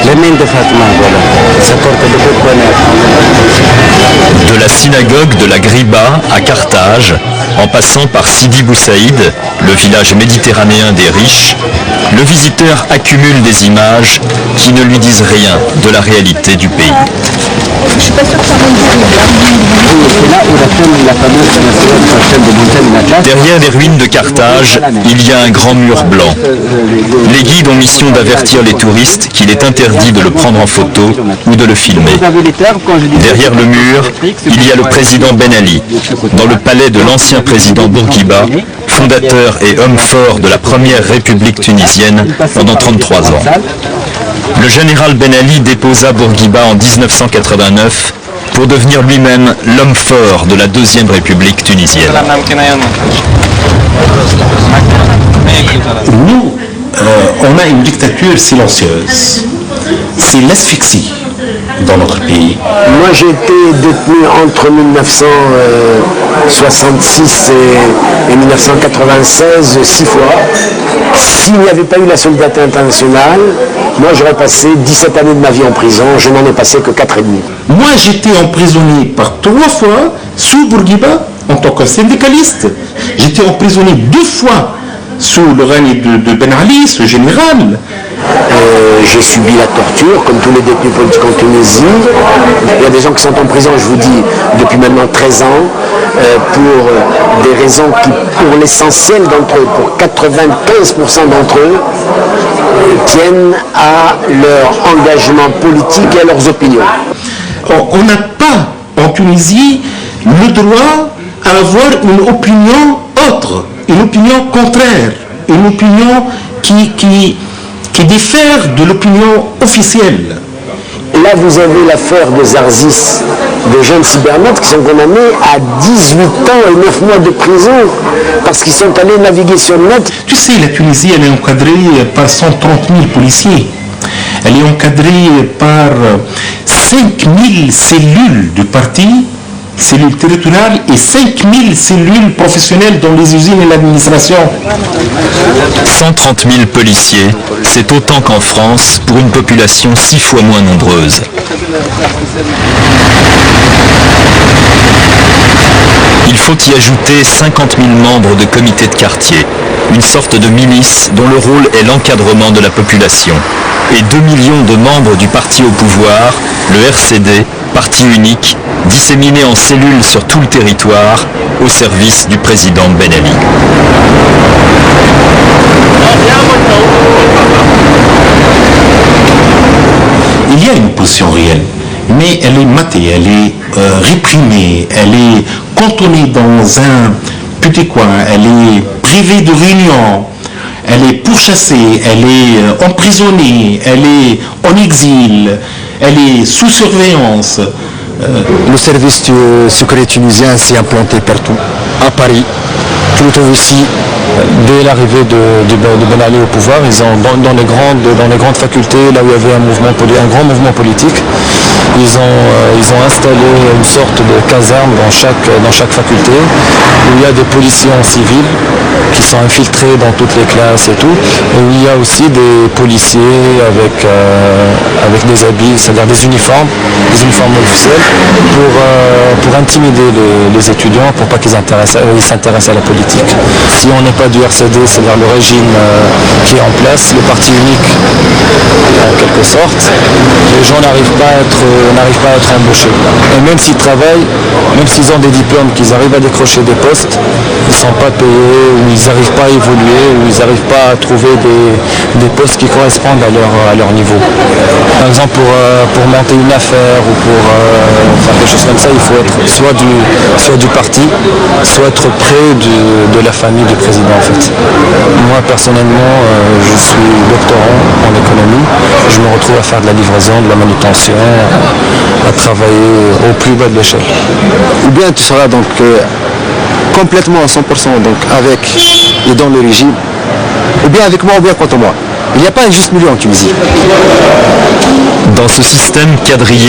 Les mains de Fatma, voilà. Ça porte beaucoup de bonheur. De la synagogue de la Griba à Carthage, en passant par Sidi Bou Saïd, le village méditerranéen des riches, le visiteur accumule des images qui ne lui disent rien de la réalité du pays. Je suis pas sûre que ça monte C'est là où la fameuse chaîne de montagne. Derrière les ruines de Carthage, il y a un grand mur blanc. Les guides ont mission d'avertir les touristes qu'il est interdit de le prendre en photo ou de le filmer. Derrière le mur, il y a le président Ben Ali, dans le palais de l'ancien président Bourguiba, fondateur et homme fort de la première République tunisienne pendant 33 ans. Le général Ben Ali déposa Bourguiba en 1989 pour devenir lui-même l'homme fort de la deuxième République tunisienne. Nous, on a une dictature silencieuse. C'est l'asphyxie dans notre pays. Moi j'ai été détenu entre 1966 et 1996 6 fois. S'il n'y avait pas eu la solidarité internationale, moi j'aurais passé 17 années de ma vie en prison, je n'en ai passé que 4 et demi. Moi j'étais emprisonné par 3 fois sous Bourguiba en tant que syndicaliste. J'étais emprisonné 2 fois sous le règne de Ben Ali, ce général. J'ai subi la torture, comme tous les détenus politiques en Tunisie. Il y a des gens qui sont en prison, je vous dis, depuis maintenant 13 ans, pour des raisons qui, pour l'essentiel d'entre eux, pour 95% d'entre eux, tiennent à leur engagement politique et à leurs opinions. On n'a pas en Tunisie le droit à avoir une opinion autre, une opinion contraire, une opinion qui diffère de l'opinion officielle. Là, vous avez l'affaire de Zarzis, de jeunes cybernautes qui sont condamnés à 18 ans et 9 mois de prison parce qu'ils sont allés naviguer sur le net. Tu sais, la Tunisie, elle est encadrée par 130 000 policiers. Elle est encadrée par 5 000 cellules de parti, cellules territoriales, et 5 000 cellules professionnelles dans les usines et l'administration. 130 000 policiers, c'est autant qu'en France pour une population 6 fois moins nombreuse. Il faut y ajouter 50 000 membres de comités de quartier, une sorte de milice dont le rôle est l'encadrement de la population, et 2 millions de membres du parti au pouvoir, le RCD, parti unique, disséminé en cellules sur tout le territoire, au service du président Ben Ali. Il y a une opposition réelle, mais elle est matée, elle est réprimée, elle est cantonnée dans un petit coin, elle est privée de réunion, elle est pourchassée, elle est emprisonnée, elle est en exil, elle est sous surveillance. Le service secret tunisien s'est implanté partout, à Paris, plutôt ici. Dès l'arrivée de Ben Ali au pouvoir, ils ont dans les grandes facultés, là où il y avait un grand mouvement politique, ils ont installé une sorte de caserne dans chaque faculté, où il y a des policiers en civil qui sont infiltrés dans toutes les classes et tout, et où il y a aussi des policiers avec des habits, c'est-à-dire des uniformes officiels, pour intimider les étudiants, pour pas qu'ils s'intéressent à la politique. Si on n'est pas du RCD, c'est-à-dire le régime qui est en place, le parti unique en quelque sorte, les gens n'arrivent pas à être embauchés. Et même s'ils travaillent, même s'ils ont des diplômes, qu'ils arrivent à décrocher des postes, ils ne sont pas payés, ou ils n'arrivent pas à évoluer, ou ils n'arrivent pas à trouver des postes qui correspondent à leur niveau. Par exemple, pour monter une affaire ou pour faire quelque chose comme ça, il faut être soit du parti, soit être près de la famille du président en fait. Moi personnellement, je suis doctorant en économie, je me retrouve à faire de la livraison, de la manutention, à travailler au plus bas de l'échelle. Ou bien tu seras donc complètement à 100% donc avec et dans le régime, ou bien avec moi ou bien contre moi. Il n'y a pas un juste milieu en Tunisie. Dans ce système quadrillé,